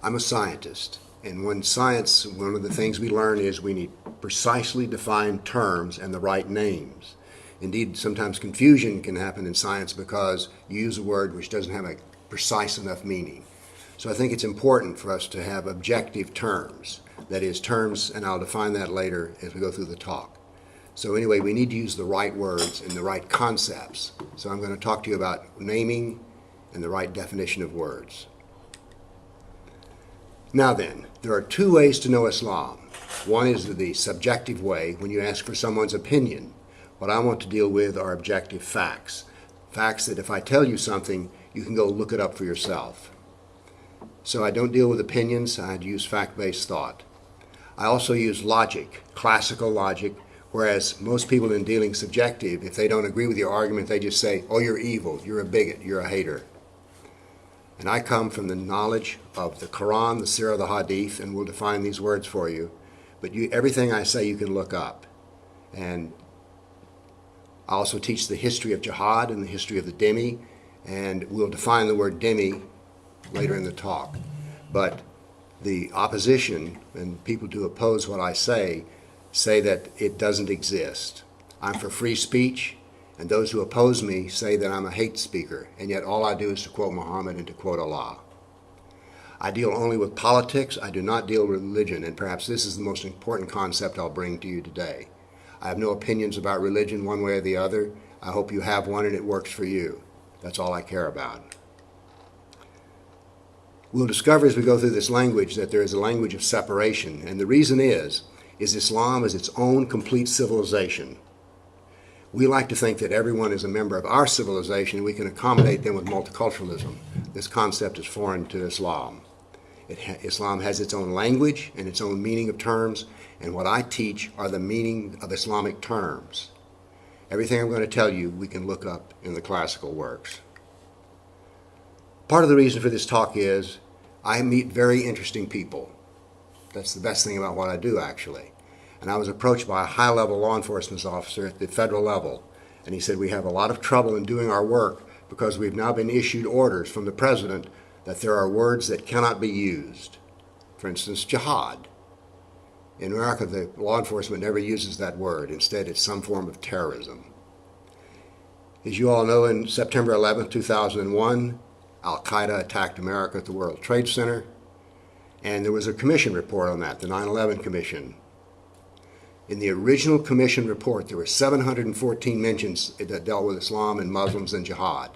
I'm a scientist, and when science, one of the things we learn is we need precisely defined terms and the right names. Indeed, sometimes confusion can happen in science because you use a word which doesn't have a precise enough meaning. So I think it's important for us to have objective terms. That is, terms, and I'll define that later as we go through the talk. So anyway, we need to use the right words and the right concepts. So I'm going to talk to you about naming and the right definition of words. Now then, there are two ways to know Islam. One is the subjective way, when you ask for someone's opinion. What I want to deal with are objective facts. Facts that if I tell you something, you can go look it up for yourself. So I don't deal with opinions, I use fact-based thought. I also use logic, classical logic, whereas most people in dealing subjective, if they don't agree with your argument, they just say, oh, you're evil, you're a bigot, you're a hater. And I come from the knowledge of the Quran, the Sirah, the Hadith, and we'll define these words for you. But everything I say you can look up. And I also teach the history of jihad and the history of the dhimmi, and we'll define the word dhimmi later in the talk. But the opposition and people who oppose what I say that it doesn't exist. I'm for free speech, and those who oppose me say that I'm a hate speaker, and yet all I do is to quote Muhammad and to quote Allah. I deal only with politics. I do not deal with religion, and perhaps this is the most important concept I'll bring to you today. I have no opinions about religion one way or the other. I hope you have one and it works for you. That's all I care about. We'll discover as we go through this language that there is a language of separation, and the reason is Islam is its own complete civilization. We like to think that everyone is a member of our civilization and we can accommodate them with multiculturalism. This concept is foreign to Islam. Islam has its own language and its own meaning of terms, and what I teach are the meaning of Islamic terms. Everything I'm going to tell you we can look up in the classical works. Part of the reason for this talk is I meet very interesting people. That's the best thing about what I do, actually. And I was approached by a high-level law enforcement officer at the federal level, and he said, we have a lot of trouble in doing our work because we've now been issued orders from the president that there are words that cannot be used. For instance, jihad. In America, the law enforcement never uses that word. Instead, it's some form of terrorism. As you all know, in September 11, 2001, Al-Qaeda attacked America at the World Trade Center, and there was a commission report on that, the 9/11 Commission. In the original commission report, there were 714 mentions that dealt with Islam and Muslims and jihad.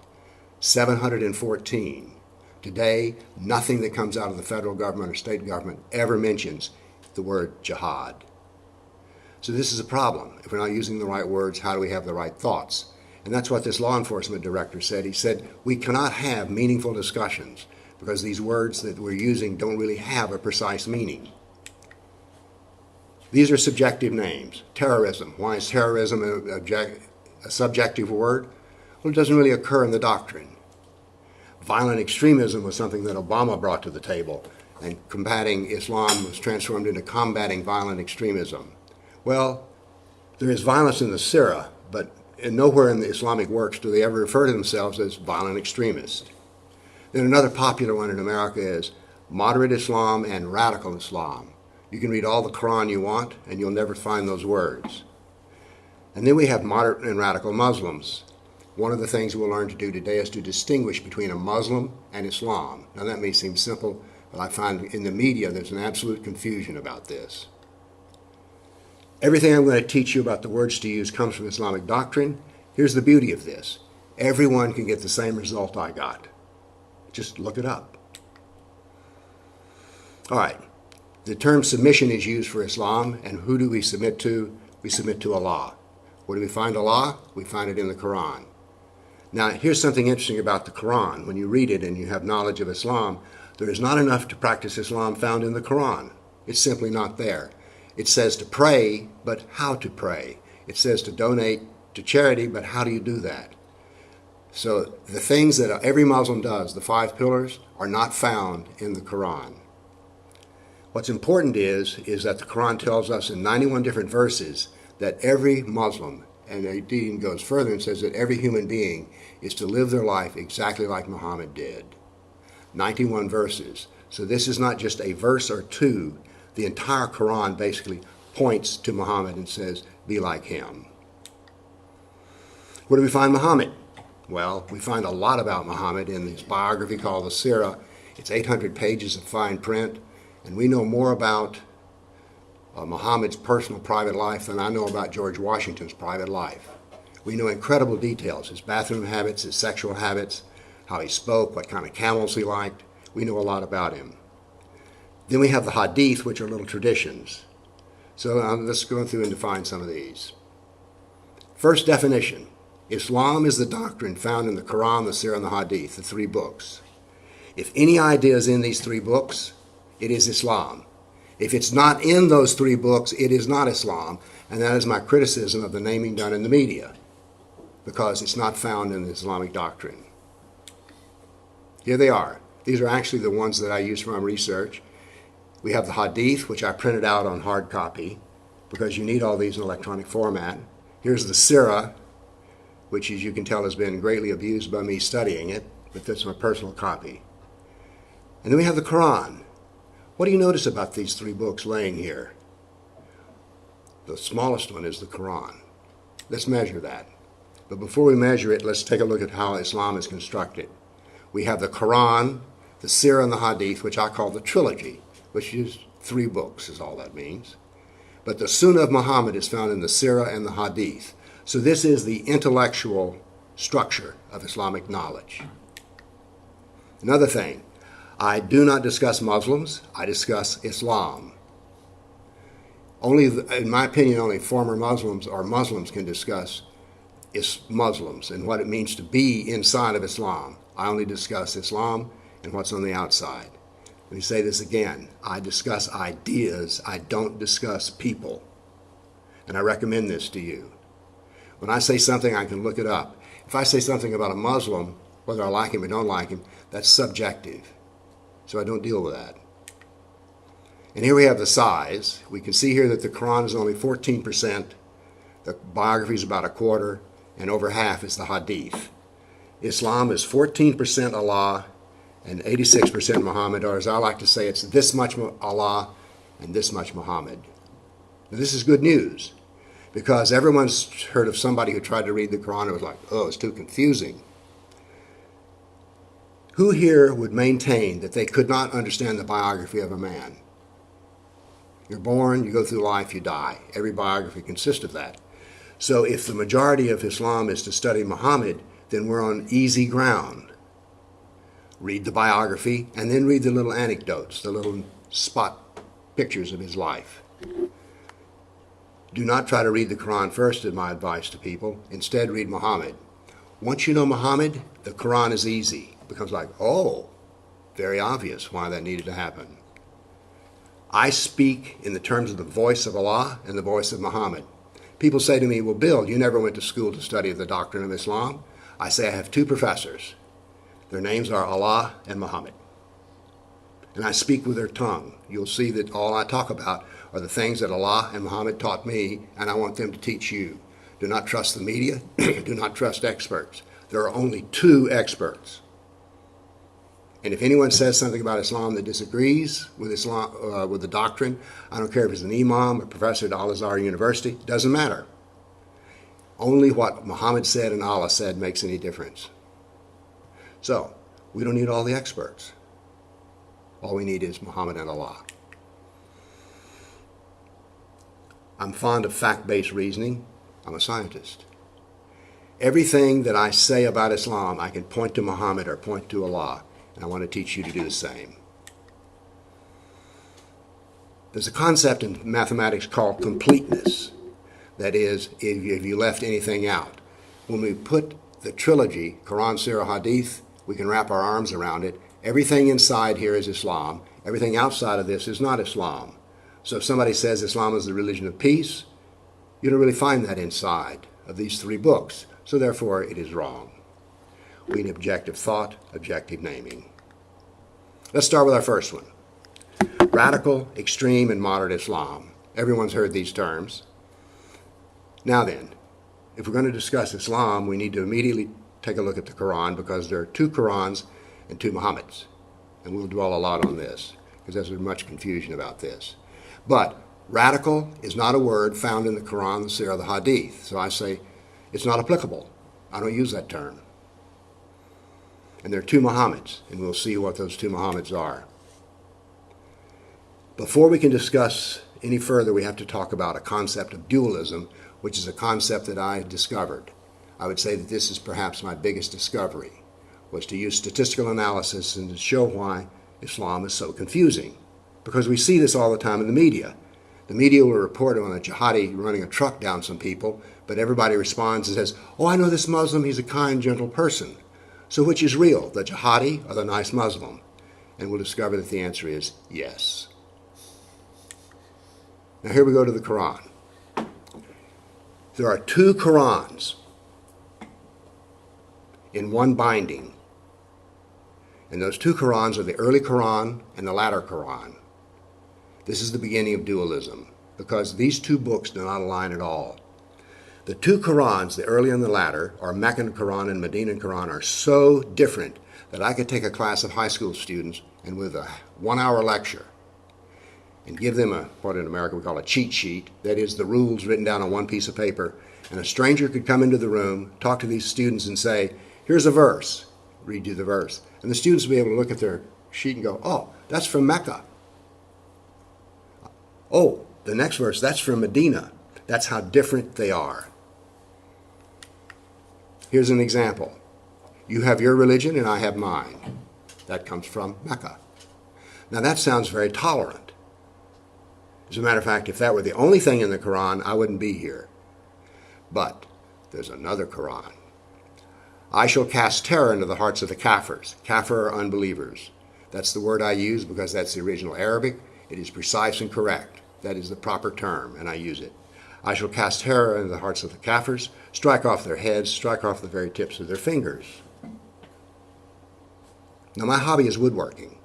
714. Today, nothing that comes out of the federal government or state government ever mentions the word jihad. So this is a problem. If we're not using the right words, how do we have the right thoughts? And that's what this law enforcement director said. He said, we cannot have meaningful discussions because these words that we're using don't really have a precise meaning. These are subjective names. Terrorism. Why is terrorism a subjective word? Well, it doesn't really occur in the doctrine. Violent extremism was something that Obama brought to the table, and combating Islam was transformed into combating violent extremism. Well, there is violence in the Sirah, but nowhere in the Islamic works do they ever refer to themselves as violent extremists. Then another popular one in America is moderate Islam and radical Islam. You can read all the Quran you want, and you'll never find those words. And then we have moderate and radical Muslims. One of the things we'll learn to do today is to distinguish between a Muslim and Islam. Now that may seem simple, but I find in the media there's an absolute confusion about this. Everything I'm going to teach you about the words to use comes from Islamic doctrine. Here's the beauty of this. Everyone can get the same result I got. Just look it up. All right. The term submission is used for Islam, and who do we submit to? We submit to Allah. Where do we find Allah? We find it in the Quran. Now, here's something interesting about the Quran. When you read it and you have knowledge of Islam, there is not enough to practice Islam found in the Quran. It's simply not there. It says to pray, but how to pray. It says to donate to charity, but how do you do that? So the things that every Muslim does, the 5 pillars, are not found in the Quran. What's important is that the Quran tells us in 91 different verses that every Muslim, and it even goes further and says that every human being is to live their life exactly like Muhammad did. 91 verses. So this is not just a verse or two. The entire Quran basically points to Muhammad and says, be like him. Where do we find Muhammad? Well, we find a lot about Muhammad in his biography called the Sirah. It's 800 pages of fine print, and we know more about Muhammad's personal private life than I know about George Washington's private life. We know incredible details, his bathroom habits, his sexual habits, how he spoke, what kind of camels he liked. We know a lot about him. Then we have the Hadith, which are little traditions. So let's go through and define some of these. First definition. Islam is the doctrine found in the Quran, the Sirah, and the Hadith, the three books. If any idea is in these three books, it is Islam. If it's not in those three books, it is not Islam, and that is my criticism of the naming done in the media, because it's not found in the Islamic doctrine. Here they are. These are actually the ones that I use for my research. We have the Hadith, which I printed out on hard copy, because you need all these in electronic format. Here's the Sirah, which, as you can tell, has been greatly abused by me studying it, but that's my personal copy. And then we have the Quran. What do you notice about these three books laying here? The smallest one is the Quran. Let's measure that. But before we measure it, let's take a look at how Islam is constructed. We have the Quran, the Sirah, and the Hadith, which I call the trilogy, which is three books, is all that means. But the Sunnah of Muhammad is found in the Sirah and the Hadith. So this is the intellectual structure of Islamic knowledge. Another thing, I do not discuss Muslims, I discuss Islam. Only, in my opinion, only former Muslims or Muslims can discuss Muslims and what it means to be inside of Islam. I only discuss Islam and what's on the outside. Let me say this again. I discuss ideas. I don't discuss people. And I recommend this to you. When I say something, I can look it up. If I say something about a Muslim, whether I like him or don't like him, that's subjective. So I don't deal with that. And here we have the size. We can see here that the Quran is only 14%, the biography is about a quarter, and over half is the Hadith. Islam is 14% Allah and 86% Muhammad, or as I like to say, it's this much Allah and this much Muhammad. Now, this is good news, because everyone's heard of somebody who tried to read the Quran and was like, oh, it's too confusing. Who here would maintain that they could not understand the biography of a man? You're born, you go through life, you die. Every biography consists of that. So if the majority of Islam is to study Muhammad, then we're on easy ground. Read the biography and then read the little anecdotes, the little spot pictures of his life. Do not try to read the Quran first, is my advice to people. Instead, read Muhammad. Once you know Muhammad, the Quran is easy. It becomes like, oh, very obvious why that needed to happen. I speak in the terms of the voice of Allah and the voice of Muhammad. People say to me, well, Bill, you never went to school to study the doctrine of Islam. I say I have two professors. Their names are Allah and Muhammad. And I speak with their tongue. You'll see that all I talk about are the things that Allah and Muhammad taught me, and I want them to teach you. Do not trust the media. Do not trust experts. There are only two experts. And if anyone says something about Islam that disagrees with Islam, with the doctrine, I don't care if it's an imam, a professor at Al-Azhar University, it doesn't matter. Only what Muhammad said and Allah said makes any difference. So, we don't need all the experts. All we need is Muhammad and Allah. I'm fond of fact-based reasoning. I'm a scientist. Everything that I say about Islam, I can point to Muhammad or point to Allah. And I want to teach you to do the same. There's a concept in mathematics called completeness. That is, if you left anything out. When we put the trilogy, Quran, Sirah, Hadith, we can wrap our arms around it. Everything inside here is Islam. Everything outside of this is not Islam. So if somebody says Islam is the religion of peace, you don't really find that inside of these three books. So therefore, it is wrong. We need objective thought, objective naming. Let's start with our first one. Radical, extreme, and moderate Islam. Everyone's heard these terms. Now then, if we're going to discuss Islam, we need to immediately take a look at the Quran, because there are two Qurans and two Muhammads. and we'll dwell a lot on this because there's much confusion about this. But radical is not a word found in the Quran, the Sirah, the Hadith. So I say it's not applicable. I don't use that term. And there are two Muhammads, and we'll see what those two Muhammads are. Before we can discuss any further, we have to talk about a concept of dualism, which is a concept that I discovered. I would say that this is perhaps my biggest discovery, was to use statistical analysis and to show why Islam is so confusing. Because we see this all the time in the media. The media will report on a jihadi running a truck down some people, but everybody responds and says, oh, I know this Muslim, he's a kind, gentle person. So which is real, the jihadi or the nice Muslim? And we'll discover that the answer is yes. Now here we go to the Quran. There are two Qurans in one binding. And those two Qurans are the early Quran and the latter Quran. This is the beginning of dualism, because these two books do not align at all. The two Qurans, the early and the latter, or Meccan Quran and Medinan Quran, are so different that I could take a class of high school students and with a 1-hour lecture and give them what in America we call a cheat sheet, that is the rules written down on one piece of paper, and a stranger could come into the room, talk to these students and say, here's a verse, read you the verse. And the students will be able to look at their sheet and go, oh, that's from Mecca. Oh, the next verse, that's from Medina. That's how different they are. Here's an example. You have your religion and I have mine. That comes from Mecca. Now that sounds very tolerant. As a matter of fact, if that were the only thing in the Quran, I wouldn't be here. But there's another Quran. I shall cast terror into the hearts of the kafirs. Kafir are unbelievers. That's the word I use because that's the original Arabic. It is precise and correct. That is the proper term, and I use it. I shall cast terror into the hearts of the kafirs, strike off their heads, strike off the very tips of their fingers. Now my hobby is woodworking,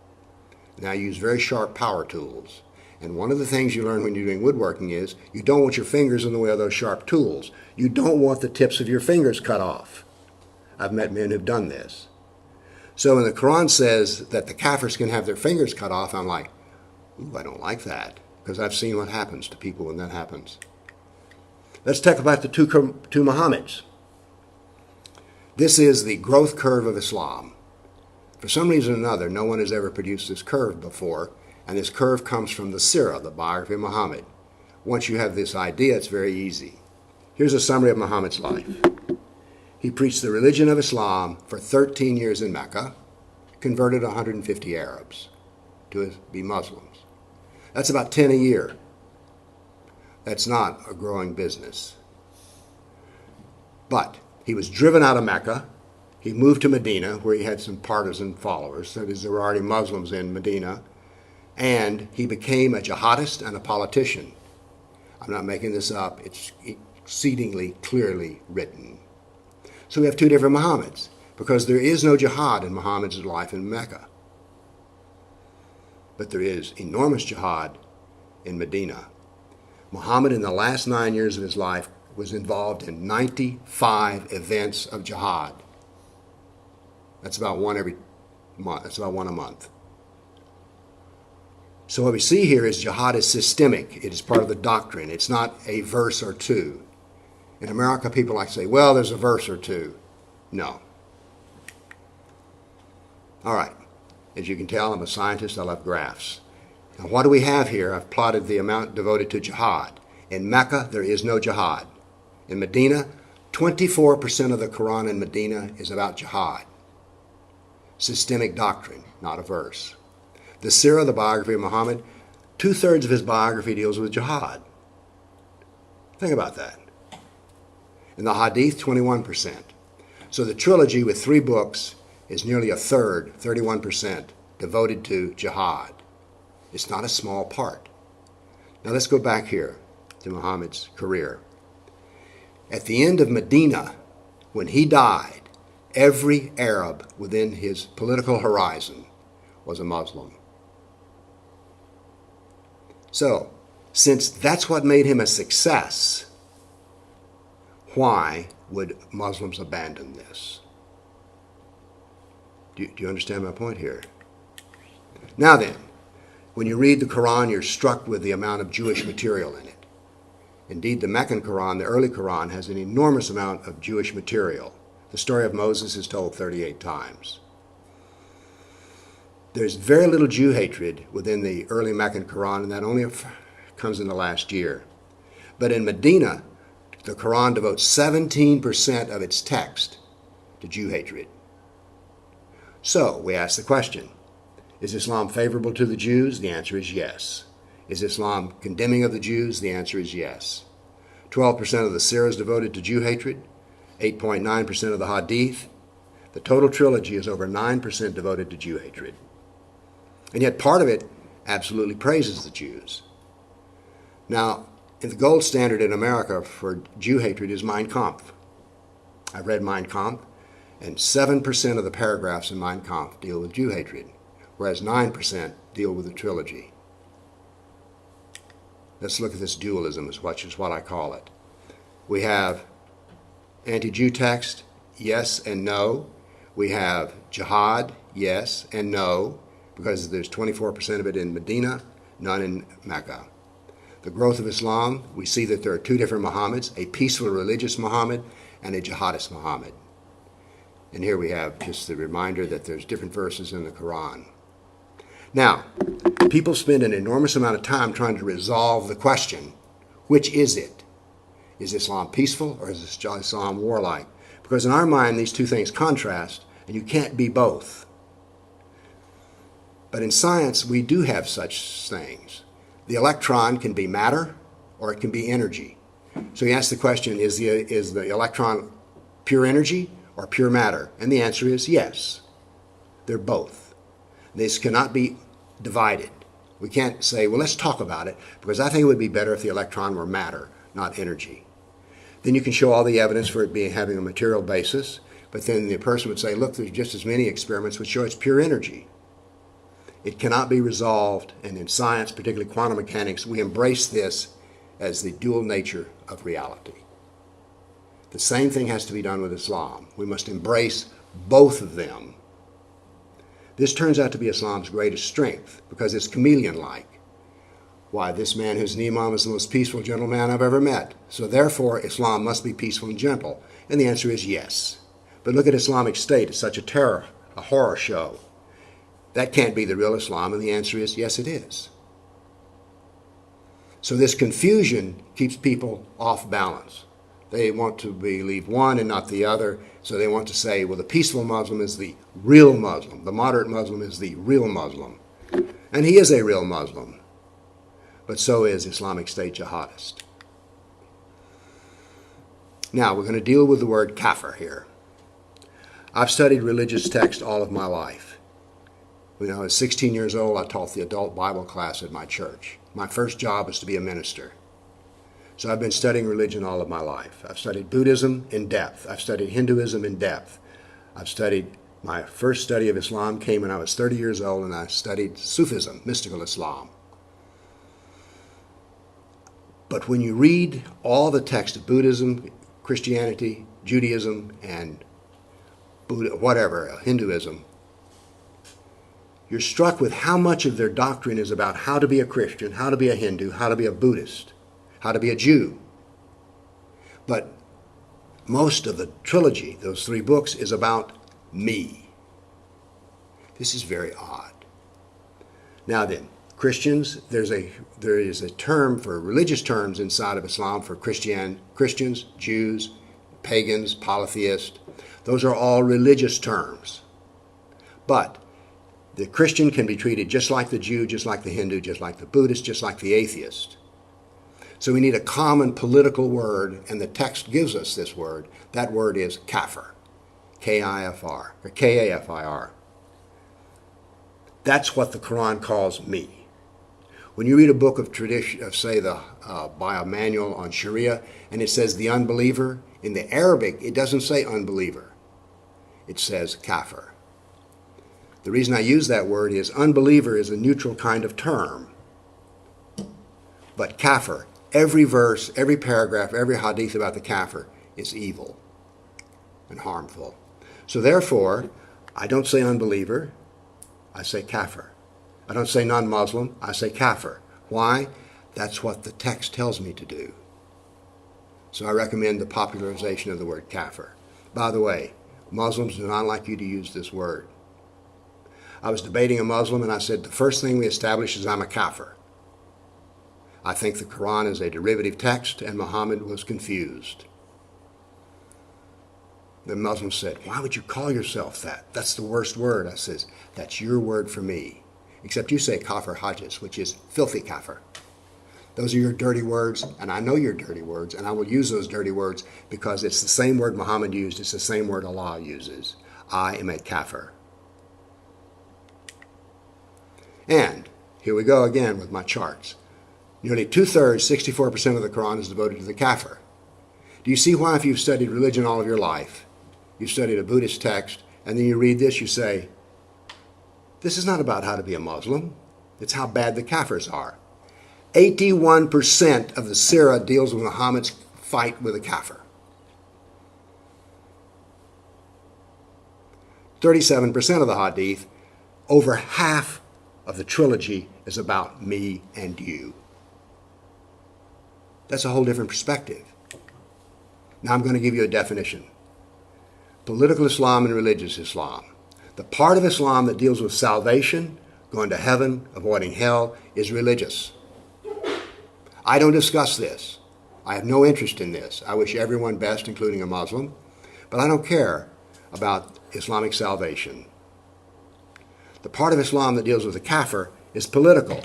and I use very sharp power tools. And one of the things you learn when you're doing woodworking is you don't want your fingers in the way of those sharp tools. You don't want the tips of your fingers cut off. I've met men who've done this. So when the Quran says that the kafirs can have their fingers cut off, I'm like, ooh, I don't like that, because I've seen what happens to people when that happens. Let's talk about the two Muhammads. This is the growth curve of Islam. For some reason or another, no one has ever produced this curve before, and this curve comes from the Sirah, the biography of Muhammad. Once you have this idea, it's very easy. Here's a summary of Muhammad's life. He preached the religion of Islam for 13 years in Mecca, converted 150 Arabs to be Muslims. That's about 10 a year. That's not a growing business. But he was driven out of Mecca. He moved to Medina, where he had some partisan followers. That is, there were already Muslims in Medina. And he became a jihadist and a politician. I'm not making this up. It's exceedingly clearly written. So we have two different Muhammads, because there is no jihad in Muhammad's life in Mecca. But there is enormous jihad in Medina. Muhammad, in the last 9 years of his life, was involved in 95 events of jihad. That's about one every month. That's about one a month. So what we see here is jihad is systemic. It is part of the doctrine. It's not a verse or two. In America, people like to say, well, there's a verse or two. No. All right. As you can tell, I'm a scientist. I love graphs. Now, what do we have here? I've plotted the amount devoted to jihad. In Mecca, there is no jihad. In Medina, 24% of the Quran in Medina is about jihad. Systemic doctrine, not a verse. The Sirah, the biography of Muhammad, 2/3 of his biography deals with jihad. Think about that. In the Hadith, 21%. So the trilogy with 3 books is nearly a third, 31%, devoted to jihad. It's not a small part. Now let's go back here to Muhammad's career. At the end of Medina, when he died, every Arab within his political horizon was a Muslim. So, since that's what made him a success, why would Muslims abandon this? Do you understand my point here? Now then, when you read the Quran, you're struck with the amount of Jewish material in it. Indeed, the Meccan Quran, the early Quran, has an enormous amount of Jewish material. The story of Moses is told 38 times. There's very little Jew hatred within the early Meccan Quran, and that only comes in the last year. But in Medina, the Quran devotes 17% of its text to Jew hatred. So we ask the question, is Islam favorable to the Jews? The answer is yes. Is Islam condemning of the Jews? The answer is yes. 12% of the Sirah is devoted to Jew hatred, 8.9% of the Hadith. The total trilogy is over 9% devoted to Jew hatred. And yet part of it absolutely praises the Jews. Now, the gold standard in America for Jew hatred is Mein Kampf. I've read Mein Kampf, and 7% of the paragraphs in Mein Kampf deal with Jew hatred, whereas 9% deal with the trilogy. Let's look at this dualism, which is what I call it. We have anti-Jew text, yes and no. We have jihad, yes and no, because there's 24% of it in Medina, none in Mecca. The growth of Islam, we see that there are two different Muhammads, a peaceful religious Muhammad and a jihadist Muhammad. And here we have just the reminder that there's different verses in the Quran. Now, people spend an enormous amount of time trying to resolve the question, which is it? Is Islam peaceful or is Islam warlike? Because in our mind, these two things contrast, and you can't be both. But in science, we do have such things. The electron can be matter or it can be energy. So you ask the question, is the electron pure energy or pure matter? And the answer is yes. They're both. These cannot be divided. We can't say, well, let's talk about it, because I think it would be better if the electron were matter, not energy. Then you can show all the evidence for it having a material basis, but then the person would say, look, there's just as many experiments which show it's pure energy. It cannot be resolved, and in science, particularly quantum mechanics, we embrace this as the dual nature of reality. The same thing has to be done with Islam. We must embrace both of them. This turns out to be Islam's greatest strength, because it's chameleon-like. Why, this man who's an imam is the most peaceful, gentle man I've ever met. So therefore, Islam must be peaceful and gentle. And the answer is yes. But look at Islamic State. It's such a terror, a horror show. That can't be the real Islam, and the answer is yes, it is. So this confusion keeps people off balance. They want to believe one and not the other, so they want to say, well, the peaceful Muslim is the real Muslim. The moderate Muslim is the real Muslim. And he is a real Muslim. But so is Islamic State jihadist. Now, we're going to deal with the word kafir here. I've studied religious text all of my life. When I was 16 years old, I taught the adult Bible class at my church. My first job was to be a minister. So I've been studying religion all of my life. I've studied Buddhism in depth. I've studied Hinduism in depth. My first study of Islam came when I was 30 years old, and I studied Sufism, mystical Islam. But when you read all the text of Buddhism, Christianity, Judaism, and Hinduism, you're struck with how much of their doctrine is about how to be a Christian, how to be a Hindu, how to be a Buddhist, how to be a Jew. But most of the trilogy, those 3 books, is about me. This is very odd. Now then, Christians, there is a term for religious terms inside of Islam for Christians, Jews, pagans, polytheists. Those are all religious terms. But the Christian can be treated just like the Jew, just like the Hindu, just like the Buddhist, just like the atheist. So we need a common political word, and the text gives us this word. That word is kafir, K-I-F-R, or K-A-F-I-R. That's what the Quran calls me. When you read a book of tradition, say by a manual on Sharia, and it says the unbeliever, in the Arabic it doesn't say unbeliever. It says kafir. The reason I use that word is unbeliever is a neutral kind of term. But kafir, every verse, every paragraph, every hadith about the kafir is evil and harmful. So therefore, I don't say unbeliever, I say kafir. I don't say non-Muslim, I say kafir. Why? That's what the text tells me to do. So I recommend the popularization of the word kafir. By the way, Muslims do not like you to use this word. I was debating a Muslim and I said, the first thing we establish is I'm a kafir. I think the Quran is a derivative text and Muhammad was confused. The Muslim said, why would you call yourself that? That's the worst word. I says, that's your word for me. Except you say kafir hajis, which is filthy kafir. Those are your dirty words, and I know your dirty words, and I will use those dirty words because it's the same word Muhammad used, it's the same word Allah uses. I am a kafir. And here we go again with my charts. Nearly 2/3, 64% of the Quran is devoted to the kafir. Do you see why if you've studied religion all of your life, you've studied a Buddhist text, and then you read this, you say, this is not about how to be a Muslim, it's how bad the kafirs are. 81% of the Sirah deals with Muhammad's fight with the kafir. 37% of the Hadith, over half of the trilogy is about me and you. That's a whole different perspective. Now I'm going to give you a definition. Political Islam and religious Islam. The part of Islam that deals with salvation, going to heaven, avoiding hell, is religious. I don't discuss this. I have no interest in this. I wish everyone best, including a Muslim, but I don't care about Islamic salvation. The part of Islam that deals with the kafir is political.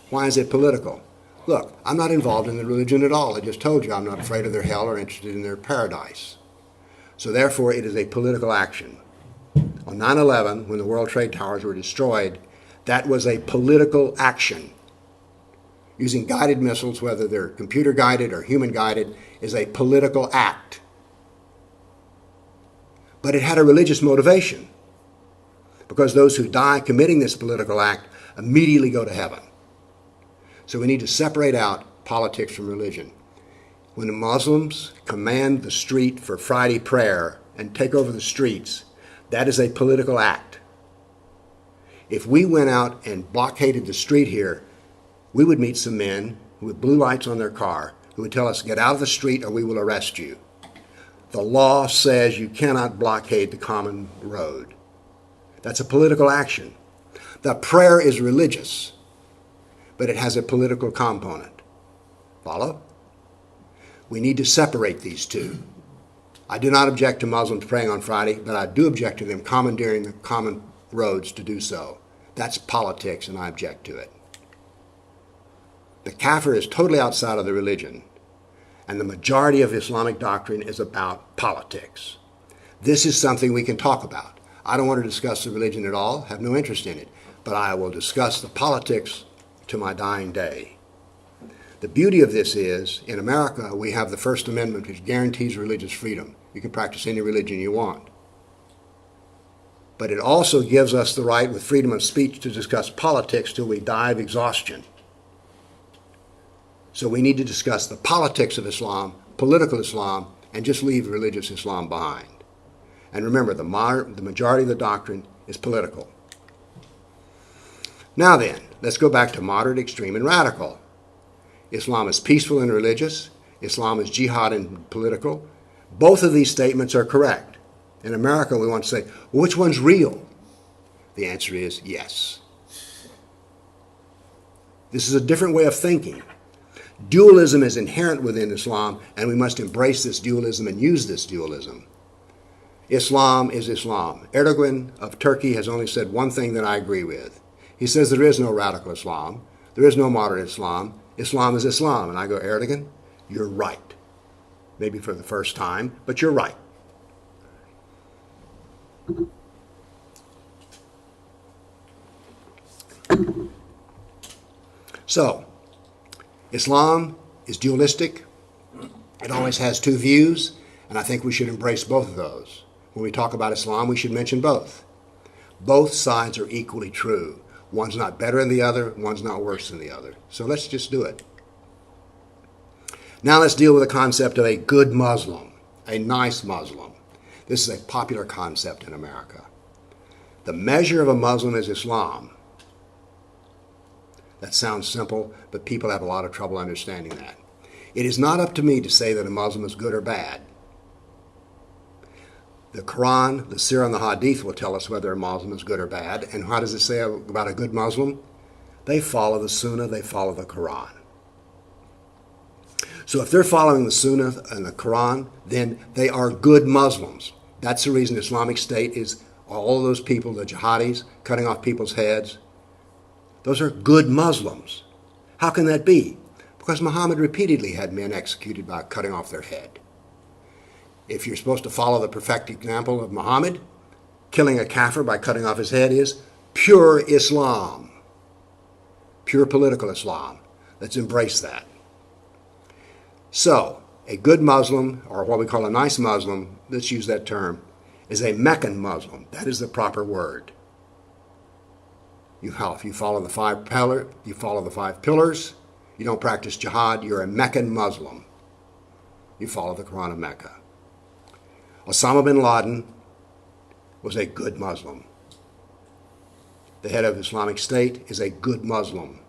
Why is it political? Look, I'm not involved in the religion at all. I just told you I'm not afraid of their hell or interested in their paradise. So therefore, it is a political action. On 9/11, when the World Trade Towers were destroyed, that was a political action. Using guided missiles, whether they're computer guided or human guided, is a political act. But it had a religious motivation, because those who die committing this political act immediately go to heaven. So we need to separate out politics from religion. When the Muslims command the street for Friday prayer and take over the streets, that is a political act. If we went out and blockaded the street here, we would meet some men with blue lights on their car who would tell us, get out of the street or we will arrest you. The law says you cannot blockade the common road. That's a political action. The prayer is religious, but it has a political component. Follow? We need to separate these two. I do not object to Muslims praying on Friday, but I do object to them commandeering the common roads to do so. That's politics, and I object to it. The kafir is totally outside of the religion, and the majority of Islamic doctrine is about politics. This is something we can talk about. I don't want to discuss the religion at all, have no interest in it, but I will discuss the politics to my dying day. The beauty of this is, in America, we have the First Amendment, which guarantees religious freedom. You can practice any religion you want. But it also gives us the right, with freedom of speech, to discuss politics till we die of exhaustion. So we need to discuss the politics of Islam, political Islam, and just leave religious Islam behind. And remember, the majority of the doctrine is political. Now then, let's go back to moderate, extreme, and radical. Islam is peaceful and religious. Islam is jihad and political. Both of these statements are correct. In America, we want to say, well, which one's real? The answer is yes. This is a different way of thinking. Dualism is inherent within Islam, and we must embrace this dualism and use this dualism. Islam is Islam. Erdogan of Turkey has only said one thing that I agree with. He says there is no radical Islam. There is no moderate Islam. Islam is Islam. And I go, Erdogan, you're right. Maybe for the first time, but you're right. So, Islam is dualistic. It always has two views, and I think we should embrace both of those. When we talk about Islam, we should mention both. Both sides are equally true. One's not better than the other, one's not worse than the other. So let's just do it. Now let's deal with the concept of a good Muslim, a nice Muslim. This is a popular concept in America. The measure of a Muslim is Islam. That sounds simple, but people have a lot of trouble understanding that. It is not up to me to say that a Muslim is good or bad. The Quran, the Sirah, and the Hadith will tell us whether a Muslim is good or bad. And how does it say about a good Muslim? They follow the Sunnah, they follow the Quran. So if they're following the Sunnah and the Quran, then they are good Muslims. That's the reason Islamic State is all of those people, the jihadis, cutting off people's heads. Those are good Muslims. How can that be? Because Muhammad repeatedly had men executed by cutting off their head. If you're supposed to follow the perfect example of Muhammad, killing a kafir by cutting off his head is pure Islam. Pure political Islam. Let's embrace that. So, a good Muslim, or what we call a nice Muslim, let's use that term, is a Meccan Muslim. That is the proper word. If you follow the five pillars, you don't practice jihad, you're a Meccan Muslim. You follow the Quran of Mecca. Osama bin Laden was a good Muslim. The head of Islamic State is a good Muslim.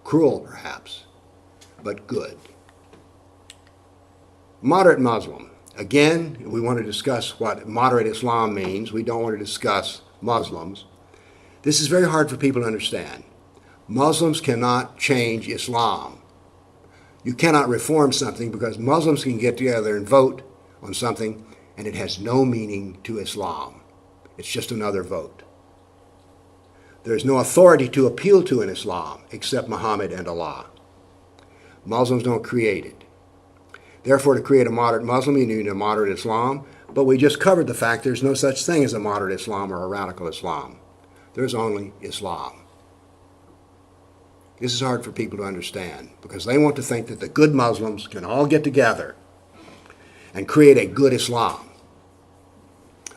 Cruel, perhaps, but good. Moderate Muslim. Again, we want to discuss what moderate Islam means. We don't want to discuss Muslims. This is very hard for people to understand. Muslims cannot change Islam. You cannot reform something because Muslims can get together and vote on something and it has no meaning to Islam. It's just another vote. There's no authority to appeal to in Islam except Muhammad and Allah. Muslims don't create it. Therefore, to create a moderate Muslim, you need a moderate Islam, but we just covered the fact there's no such thing as a moderate Islam or a radical Islam. There's only Islam. This is hard for people to understand because they want to think that the good Muslims can all get together and create a good Islam.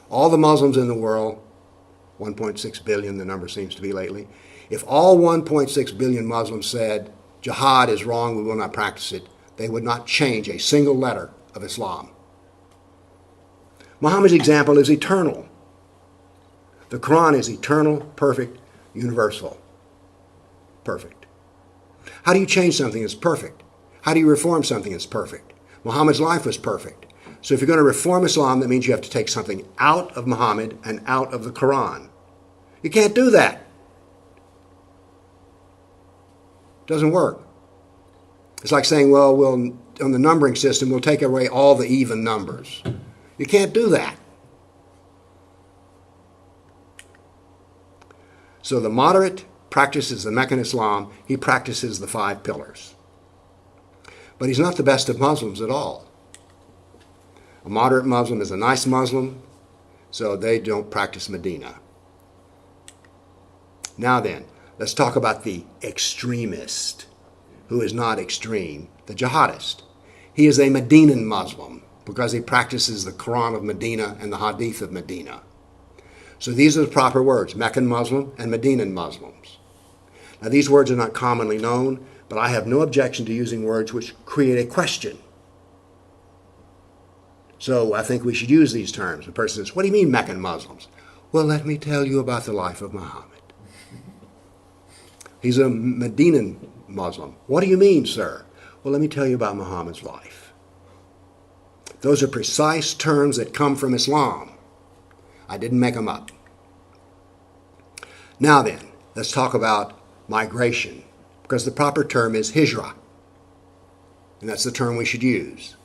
All the Muslims in the world, 1.6 billion, the number seems to be lately, if all 1.6 billion Muslims said, jihad is wrong, we will not practice it, they would not change a single letter of Islam. Muhammad's example is eternal. The Quran is eternal, perfect, universal. Perfect. How do you change something that's perfect? How do you reform something that's perfect? Muhammad's life was perfect. So if you're going to reform Islam, that means you have to take something out of Muhammad and out of the Quran. You can't do that. It doesn't work. It's like saying, well, on the numbering system, we'll take away all the even numbers. You can't do that. So the moderate practices the Meccan Islam, he practices the five pillars. But he's not the best of Muslims at all. A moderate Muslim is a nice Muslim, so they don't practice Medina. Now then, let's talk about the extremist, who is not extreme, the jihadist. He is a Medinan Muslim because he practices the Quran of Medina and the Hadith of Medina. So these are the proper words, Meccan Muslim and Medinan Muslims. Now these words are not commonly known, but I have no objection to using words which create a question. So I think we should use these terms. A person says, what do you mean Meccan Muslims? Well, let me tell you about the life of Muhammad. He's a Medinan Muslim. What do you mean, sir? Well, let me tell you about Muhammad's life. Those are precise terms that come from Islam. I didn't make them up. Now then, let's talk about migration, because the proper term is hijrah, and that's the term we should use.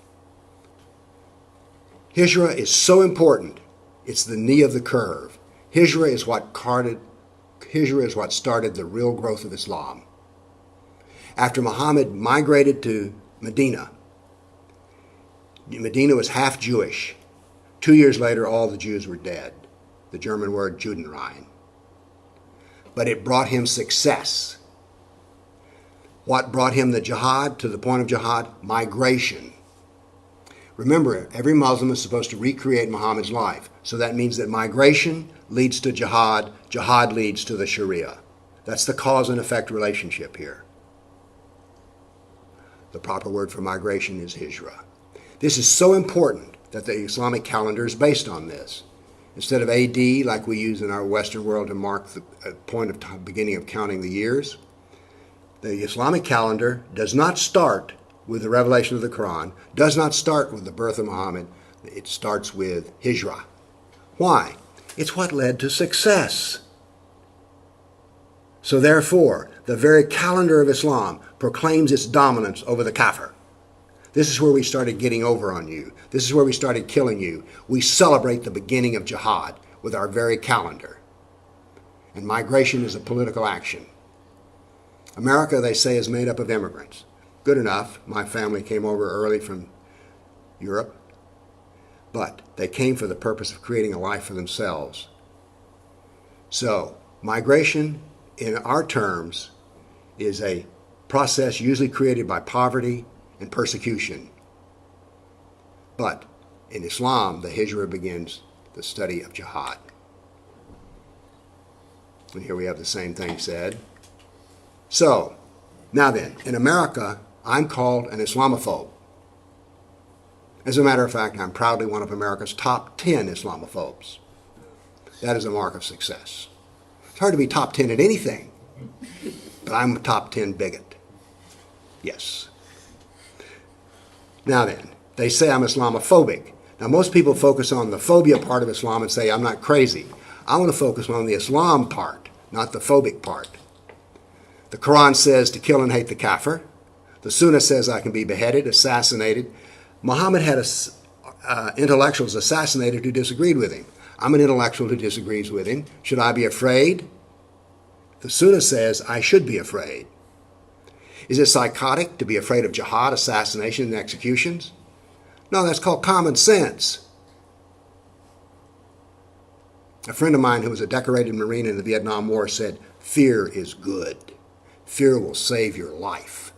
Hijrah is so important. It's the knee of the curve. Hijrah is what started the real growth of Islam. After Muhammad migrated to Medina, Medina was half Jewish. 2 years later, all the Jews were dead. The German word Judenrein. But it brought him success. What brought him the jihad to the point of jihad? Migration. Remember, every Muslim is supposed to recreate Muhammad's life. So that means that migration leads to jihad, jihad leads to the Sharia. That's the cause and effect relationship here. The proper word for migration is hijrah. This is so important that the Islamic calendar is based on this. instead of AD like we use in our Western world to mark the point of beginning of counting the years. The Islamic calendar does not start with the revelation of the Quran, does not start with the birth of Muhammad. It starts with Hijrah. Why? It's what led to success. So therefore, the very calendar of Islam proclaims its dominance over the kafir. This is where we started getting over on you. This is where we started killing you. We celebrate the beginning of jihad with our very calendar. And migration is a political action. America, they say, is made up of immigrants. Good enough. My family came over early from Europe. But they came for the purpose of creating a life for themselves. So, migration, in our terms, is a process usually created by poverty and persecution. But in Islam, the Hijrah begins the study of jihad. And here we have the same thing said. So, now then, in America, I'm called an Islamophobe. As a matter of fact, I'm proudly one of America's top 10 Islamophobes. That is a mark of success. It's hard to be top 10 at anything, but I'm a top 10 bigot. Yes. Now then, they say I'm Islamophobic. Now most people focus on the phobia part of Islam and say I'm not crazy. I want to focus on the Islam part, not the phobic part. The Quran says to kill and hate the kafir. The Sunnah says I can be beheaded, assassinated. Muhammad had intellectuals assassinated who disagreed with him. I'm an intellectual who disagrees with him. Should I be afraid? The Sunnah says I should be afraid. Is it psychotic to be afraid of jihad, assassination, and executions? No, that's called common sense. A friend of mine who was a decorated Marine in the Vietnam War said, fear is good. Fear will save your life.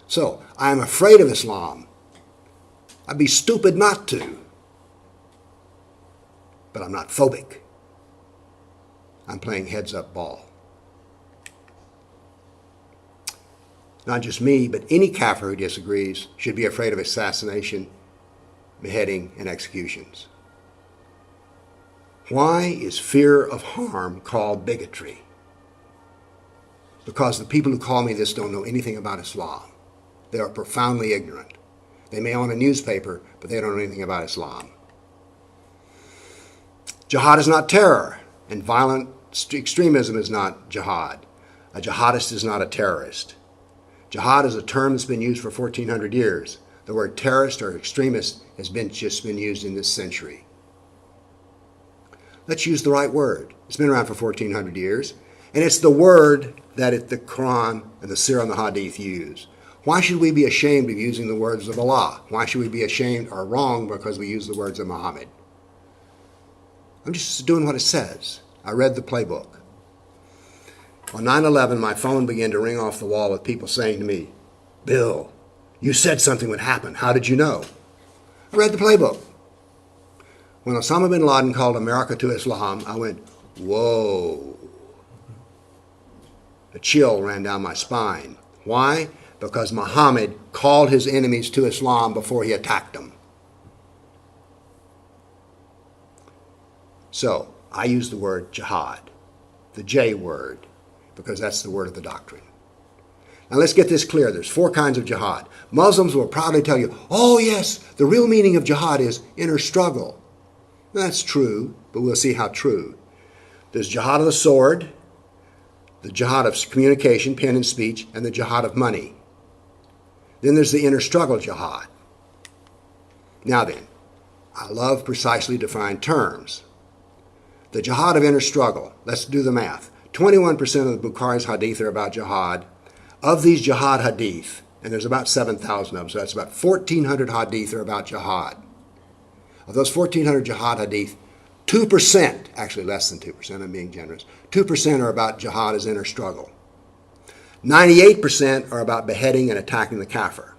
So, I'm afraid of Islam. I'd be stupid not to. But I'm not phobic. I'm playing heads-up ball. Not just me, but any kafir who disagrees should be afraid of assassination, beheading, and executions. Why is fear of harm called bigotry? Because the people who call me this don't know anything about Islam. They are profoundly ignorant. They may own a newspaper, but they don't know anything about Islam. Jihad is not terror, and violent extremism is not jihad. A jihadist is not a terrorist. Jihad is a term that's been used for 1,400 years. The word terrorist or extremist has just been used in this century. Let's use the right word. It's been around for 1,400 years, and it's the word that the Quran and the Sirah and the Hadith use. Why should we be ashamed of using the words of Allah? Why should we be ashamed or wrong because we use the words of Muhammad? I'm just doing what it says. I read the playbook. On 9/11, my phone began to ring off the wall with people saying to me, Bill, you said something would happen. How did you know? I read the playbook. When Osama bin Laden called America to Islam, I went, whoa. A chill ran down my spine. Why? Because Muhammad called his enemies to Islam before he attacked them. So, I use the word jihad, the J word, because that's the word of the doctrine. Now let's get this clear. There's 4 kinds of jihad. Muslims will proudly tell you, oh yes, the real meaning of jihad is inner struggle. That's true, but we'll see how true. There's jihad of the sword, the jihad of communication, pen and speech, and the jihad of money. Then there's the inner struggle jihad. Now then, I love precisely defined terms. The jihad of inner struggle, let's do the math. 21% of the Bukhari's hadith are about jihad. Of these jihad hadith, and there's about 7,000 of them, so that's about 1,400 hadith are about jihad. Of those 1,400 jihad hadith, 2%, actually less than 2%, I'm being generous, 2% are about jihad as inner struggle. 98% are about beheading and attacking the kafir.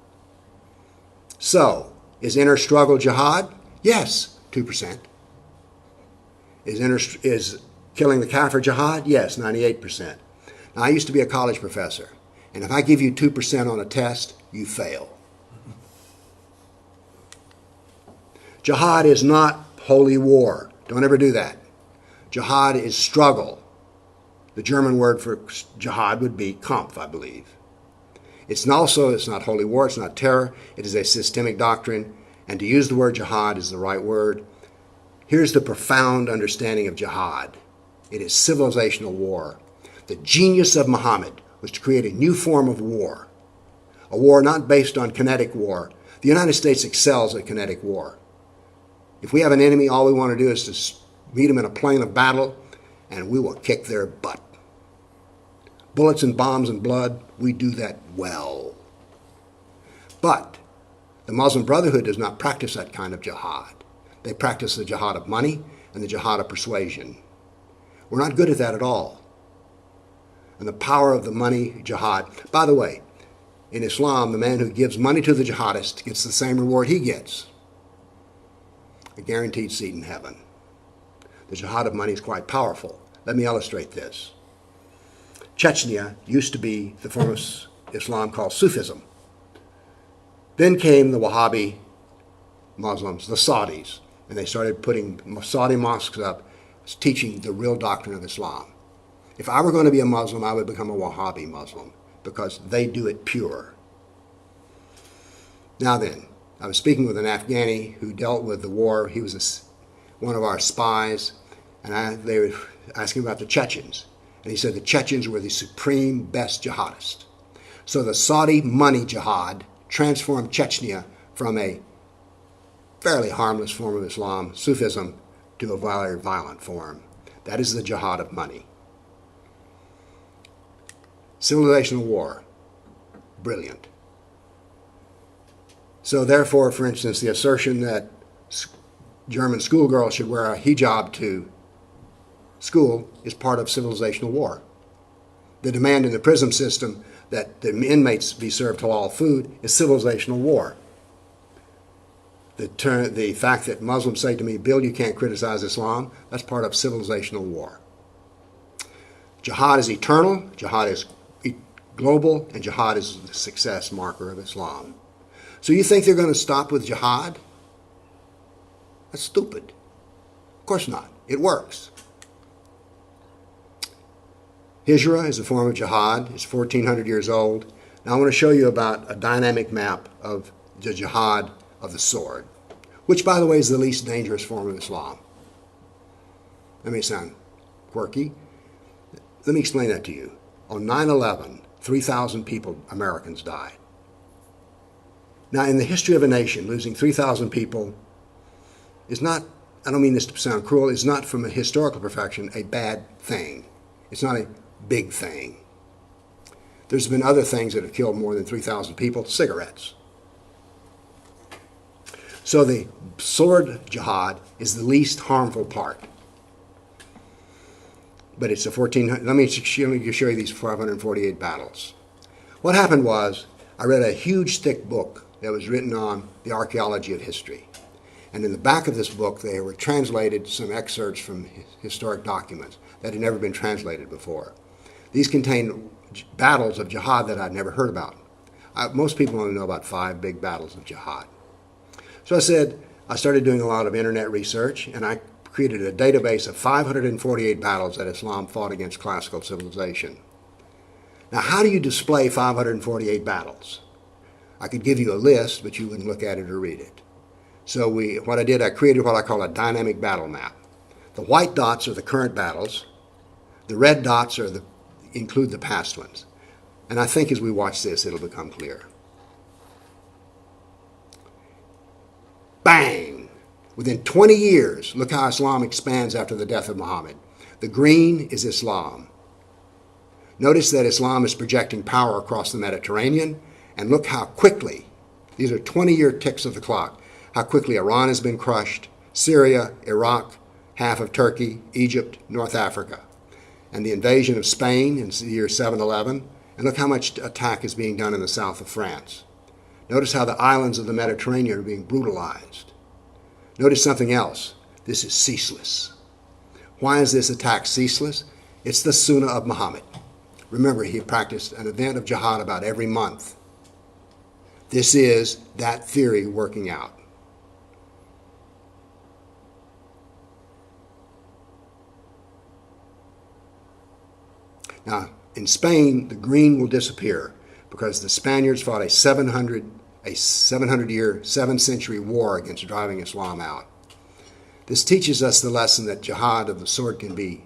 So, is inner struggle jihad? Yes, 2%. Is killing the kafir jihad? Yes, 98%. Now, I used to be a college professor, and if I give you 2% on a test, you fail. Jihad is not holy war. Don't ever do that. Jihad is struggle. The German word for jihad would be Kampf, I believe. It's not holy war, it's not terror, it is a systemic doctrine, and to use the word jihad is the right word. Here's the profound understanding of jihad. It is civilizational war. The genius of Muhammad was to create a new form of war, a war not based on kinetic war. The United States excels at kinetic war. If we have an enemy, all we want to do is to meet them in a plain of battle, and we will kick their butt. Bullets and bombs and blood, we do that well. But the Muslim Brotherhood does not practice that kind of jihad. They practice the jihad of money and the jihad of persuasion. We're not good at that at all. And the power of the money jihad. By the way, in Islam, the man who gives money to the jihadist gets the same reward he gets. A guaranteed seat in heaven. The jihad of money is quite powerful. Let me illustrate this. Chechnya used to be the form of Islam called Sufism. Then came the Wahhabi Muslims, the Saudis, and they started putting Saudi mosques up, teaching the real doctrine of Islam. If I were going to be a Muslim, I would become a Wahhabi Muslim because they do it pure. Now then, I was speaking with an Afghani who dealt with the war. He was one of our spies, and they were asking about the Chechens. And he said the Chechens were the supreme best jihadists. So the Saudi money jihad transformed Chechnya from a fairly harmless form of Islam, Sufism, to a very violent form. That is the jihad of money. Civilizational war, brilliant. So therefore, for instance, the assertion that German schoolgirls should wear a hijab to school is part of civilizational war. The demand in the prison system that the inmates be served halal food is civilizational war. The fact that Muslims say to me, Bill, you can't criticize Islam, that's part of civilizational war. Jihad is eternal, jihad is global, and jihad is the success marker of Islam. So you think they're going to stop with jihad? That's stupid. Of course not. It works. Hijra is a form of jihad. It's 1,400 years old. Now I want to show you about a dynamic map of the jihad of the sword, which, by the way, is the least dangerous form of Islam. That may sound quirky. Let me explain that to you. On 9/11, 3,000 people, Americans, died. Now, in the history of a nation, losing 3,000 people is not, I don't mean this to sound cruel, is not from a historical perfection a bad thing. It's not a big thing. There's been other things that have killed more than 3,000 people, cigarettes. So the sword jihad is the least harmful part. But it's a 1,400, let me show you these 548 battles. What happened was, I read a huge thick book that was written on the archaeology of history. And in the back of this book, they were translated some excerpts from historic documents that had never been translated before. These contain battles of jihad that I'd never heard about. Most people only know about 5 big battles of jihad. So I started doing a lot of internet research, and I created a database of 548 battles that Islam fought against classical civilization. Now, how do you display 548 battles? I could give you a list, but you wouldn't look at it or read it. So I created what I call a dynamic battle map. The white dots are the current battles. The red dots include the past ones. And I think as we watch this, it'll become clear. Bang! Within 20 years, look how Islam expands after the death of Muhammad. The green is Islam. Notice that Islam is projecting power across the Mediterranean, and look how quickly, these are 20-year ticks of the clock, how quickly Iran has been crushed, Syria, Iraq, half of Turkey, Egypt, North Africa, and the invasion of Spain in the year 711, and look how much attack is being done in the south of France. Notice how the islands of the Mediterranean are being brutalized. Notice something else. This is ceaseless. Why is this attack ceaseless? It's the Sunnah of Muhammad. Remember, he practiced an event of jihad about every month. This is that theory working out. Now, in Spain, the green will disappear because the Spaniards fought a 700-year, 7th century war against driving Islam out. This teaches us the lesson that jihad of the sword can be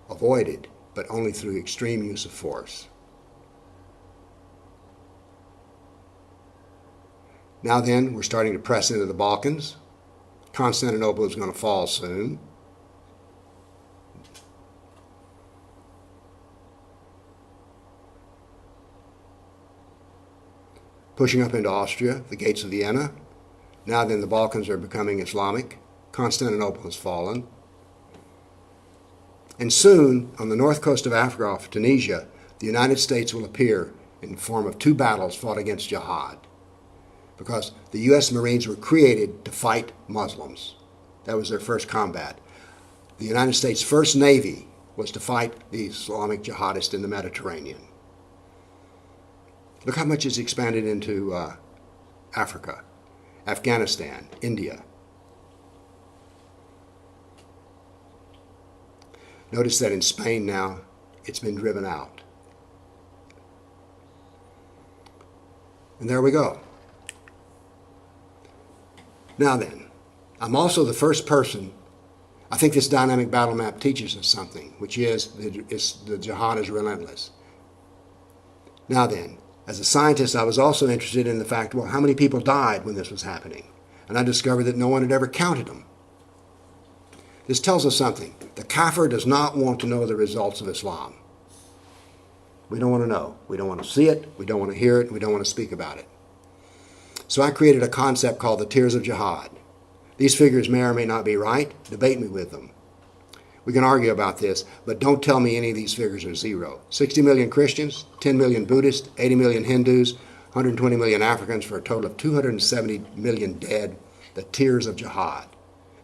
avoided, but only through extreme use of force. Now then, we're starting to press into the Balkans. Constantinople is going to fall soon. Pushing up into Austria, the gates of Vienna. Now then, the Balkans are becoming Islamic. Constantinople has fallen. And soon, on the north coast of Africa, off Tunisia, the United States will appear in the form of 2 battles fought against jihad. Because the U.S. Marines were created to fight Muslims. That was their first combat. The United States' first Navy was to fight the Islamic jihadists in the Mediterranean. Look how much it's expanded into Africa, Afghanistan, India. Notice that in Spain now, it's been driven out. And there we go. Now then, I'm also the first person, I think this dynamic battle map teaches us something, which is the jihad is relentless. Now then, as a scientist, I was also interested in the fact, well, how many people died when this was happening? And I discovered that no one had ever counted them. This tells us something. The kafir does not want to know the results of Islam. We don't want to know. We don't want to see it. We don't want to hear it. We don't want to speak about it. So I created a concept called the Tiers of Jihad. These figures may or may not be right. Debate me with them. We can argue about this, but don't tell me any of these figures are zero. 60 million Christians, 10 million Buddhists, 80 million Hindus, 120 million Africans, for a total of 270 million dead. The Tiers of Jihad.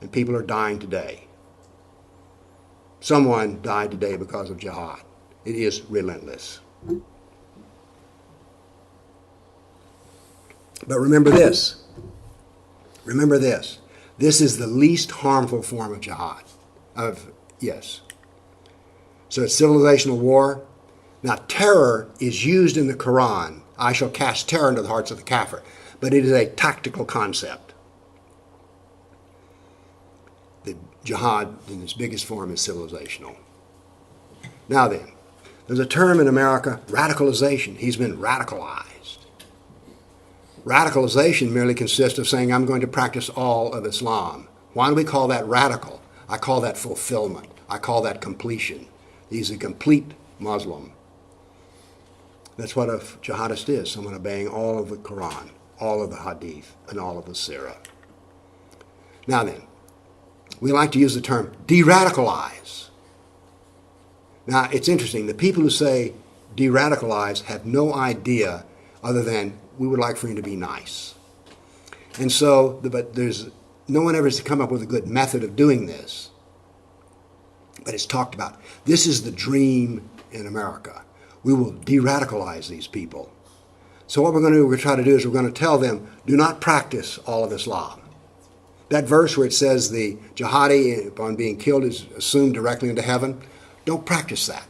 And people are dying today. Someone died today because of jihad. It is relentless. But remember this. Remember this. This is the least harmful form of jihad. Yes. So it's civilizational war. Now, terror is used in the Quran. I shall cast terror into the hearts of the kafir. But it is a tactical concept. The jihad in its biggest form is civilizational. Now then, there's a term in America, radicalization. He's been radicalized. Radicalization merely consists of saying, I'm going to practice all of Islam. Why do we call that radical? I call that fulfillment. I call that completion. He's a complete Muslim. That's what a jihadist is, someone obeying all of the Quran, all of the Hadith, and all of the Sirah. Now then, we like to use the term de-radicalize. Now, it's interesting. The people who say de-radicalize have no idea other than we would like for him to be nice. And so, but there's no one ever has come up with a good method of doing this. But it's talked about. This is the dream in America. We will de-radicalize these people. So what we're going to try to do is we're going to tell them, do not practice all of Islam. That verse where it says the jihadi upon being killed is assumed directly into heaven, don't practice that.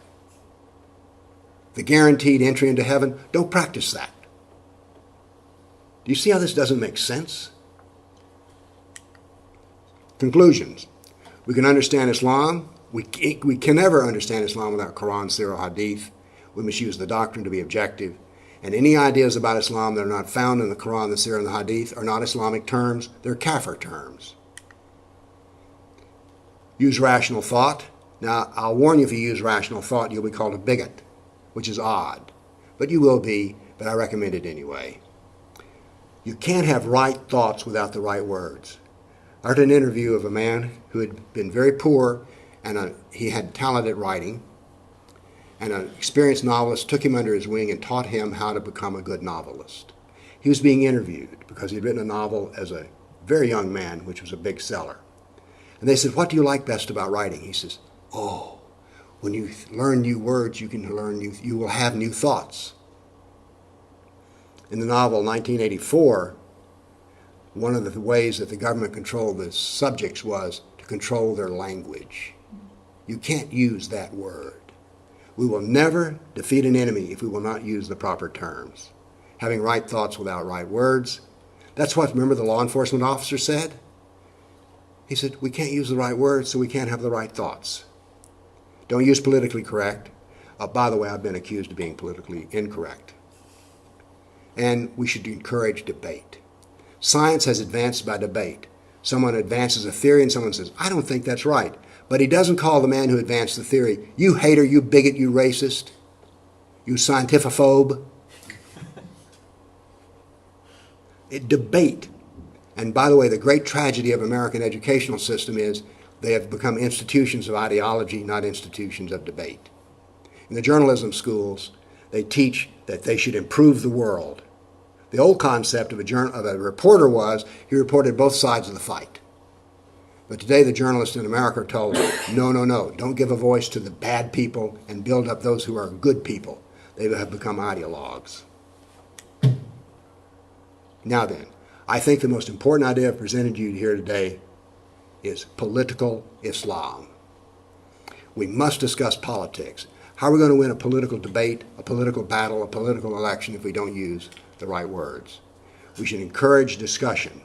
The guaranteed entry into heaven, don't practice that. Do you see how this doesn't make sense? Conclusions. We can understand Islam. We can never understand Islam without Quran, Sirah, Hadith. We must use the doctrine to be objective. And any ideas about Islam that are not found in the Quran, the Sirah, and the Hadith are not Islamic terms. They're kafir terms. Use rational thought. Now, I'll warn you, if you use rational thought, you'll be called a bigot, which is odd. But you will be, but I recommend it anyway. You can't have right thoughts without the right words. I heard an interview of a man who had been very poor, and he had talent at writing, and an experienced novelist took him under his wing and taught him how to become a good novelist. He was being interviewed because he'd written a novel as a very young man, which was a big seller. And they said, what do you like best about writing? He says, oh, when you learn new words, you will have new thoughts. In the novel 1984, one of the ways that the government controlled the subjects was to control their language. You can't use that word. We will never defeat an enemy if we will not use the proper terms. Having right thoughts without right words. That's what, remember, the law enforcement officer said? He said, we can't use the right words, so we can't have the right thoughts. Don't use politically correct. By the way, I've been accused of being politically incorrect. And we should encourage debate. Science has advanced by debate. Someone advances a theory and someone says, I don't think that's right. But he doesn't call the man who advanced the theory, you hater, you bigot, you racist, you scientificophobe. Debate. And by the way, the great tragedy of American educational system is they have become institutions of ideology, not institutions of debate. In the journalism schools, they teach that they should improve the world. The old concept of a reporter was he reported both sides of the fight. But today the journalists in America are told, no, no, no, don't give a voice to the bad people and build up those who are good people. They have become ideologues. Now then, I think the most important idea I've presented to you here today is political Islam. We must discuss politics. How are we going to win a political debate, a political battle, a political election if we don't use the right words? We should encourage discussion.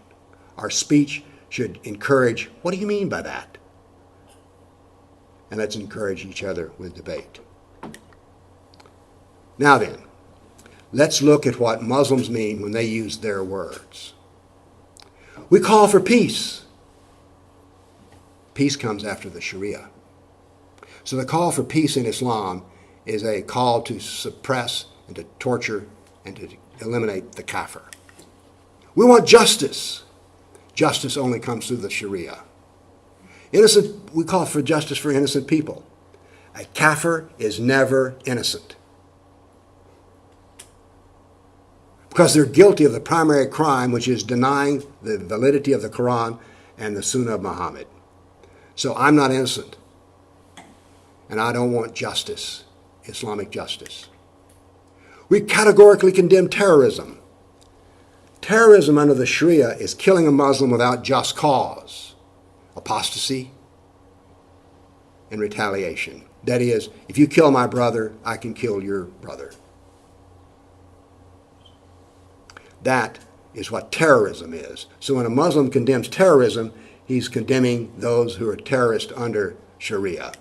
Our speech should encourage, what do you mean by that? And let's encourage each other with debate. Now then, let's look at what Muslims mean when they use their words. We call for peace. Peace comes after the Sharia. So the call for peace in Islam is a call to suppress and to torture and to eliminate the kafir. We want justice. Justice only comes through the Sharia. We call for justice for innocent people. A kafir is never innocent, because they're guilty of the primary crime, which is denying the validity of the Quran and the Sunnah of Muhammad. So I'm not innocent, and I don't want justice, Islamic justice. We categorically condemn terrorism. Terrorism under the Sharia is killing a Muslim without just cause, apostasy, and retaliation. That is, if you kill my brother, I can kill your brother. That is what terrorism is. So when a Muslim condemns terrorism, he's condemning those who are terrorists under Sharia.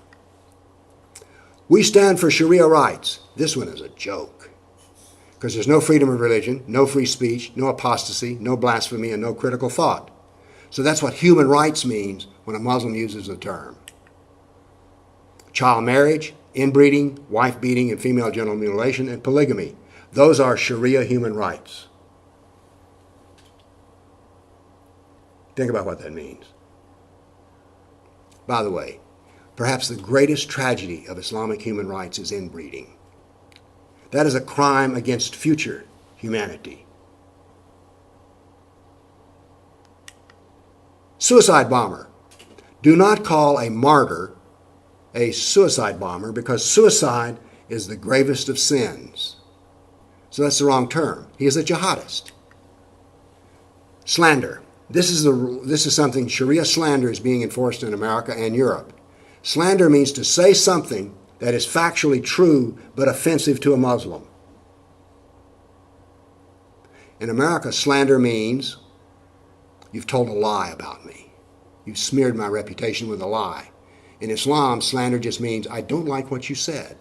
We stand for Sharia rights. This one is a joke, because there's no freedom of religion, no free speech, no apostasy, no blasphemy, and no critical thought. So that's what human rights means when a Muslim uses the term. Child marriage, inbreeding, wife beating, and female genital mutilation, and polygamy. Those are Sharia human rights. Think about what that means. By the way, perhaps the greatest tragedy of Islamic human rights is inbreeding. That is a crime against future humanity. Suicide bomber. Do not call a martyr a suicide bomber, because suicide is the gravest of sins. So that's the wrong term. He is a jihadist. Slander. This is something, Sharia slander is being enforced in America and Europe. Slander means to say something that is factually true but offensive to a Muslim. In America, slander means you've told a lie about me. You've smeared my reputation with a lie. In Islam, slander just means I don't like what you said.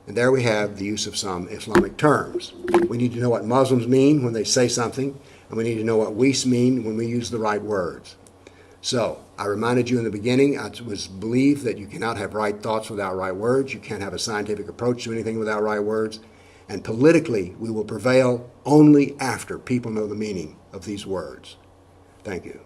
And there we have the use of some Islamic terms. We need to know what Muslims mean when they say something, and we need to know what we mean when we use the right words. So, I reminded you in the beginning, I was believed that you cannot have right thoughts without right words. You can't have a scientific approach to anything without right words. And politically, we will prevail only after people know the meaning of these words. Thank you.